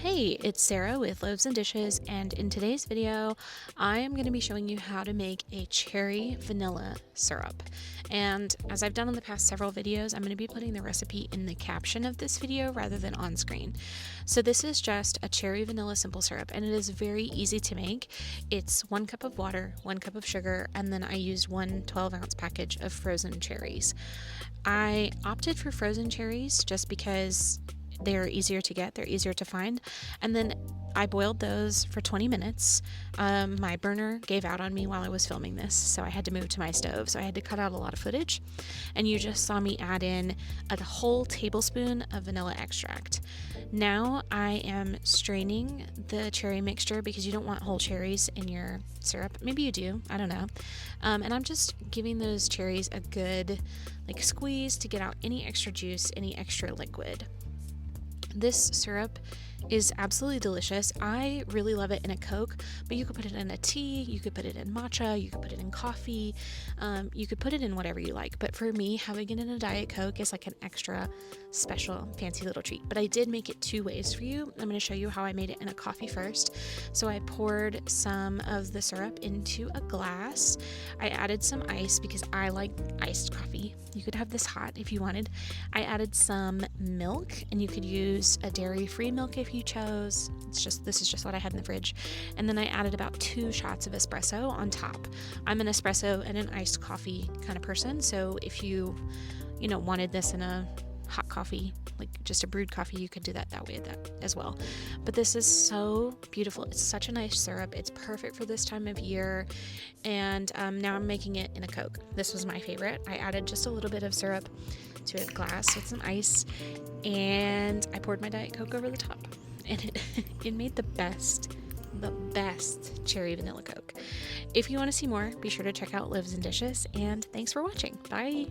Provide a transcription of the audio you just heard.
Hey, it's Sarah with Loaves and Dishes, and in today's video, I am going to be showing you how to make a cherry vanilla syrup. And as I've done in the past several videos, I'm going to be putting the recipe in the caption of this video rather than on screen. So this is just a cherry vanilla simple syrup, and it is very easy to make. It's 1 cup of water, 1 cup of sugar, and then I used one 12-ounce package of frozen cherries. I opted for frozen cherries just because they're easier to get, they're easier to find. And then I boiled those for 20 minutes. My burner gave out on me while I was filming this, so I had to move to my stove. So I had to cut out a lot of footage. And you just saw me add in a whole tablespoon of vanilla extract. Now I am straining the cherry mixture because you don't want whole cherries in your syrup. Maybe you do, I don't know. And I'm just giving those cherries a good squeeze to get out any extra juice, any extra liquid. This syrup is absolutely delicious. I really love it in a Coke, but you could put it in a tea, you could put it in matcha, you could put it in coffee, you could put it in whatever you like. But for me, having it in a Diet Coke is like an extra special fancy little treat. But I did make it 2 ways for you. I'm going to show you how I made it in a coffee first. So I poured some of the syrup into a glass. I added some ice because I like iced coffee. You could have this hot if you wanted. I added some milk, and you could use a dairy-free milk if you chose. This is just what I had in the fridge. And then I added about 2 shots of espresso on top. I'm an espresso and an iced coffee kind of person, so if you wanted this in a hot coffee, like just a brewed coffee, you could do that way as well. But this is so beautiful. It's such a nice syrup. It's perfect for this time of year. And now I'm making it in a Coke. This was my favorite. I added just a little bit of syrup to a glass with some ice, and I poured my Diet Coke over the top, and it made the best cherry vanilla Coke. If you want to see more, be sure to check out Loaves and Dishes, and thanks for watching. Bye.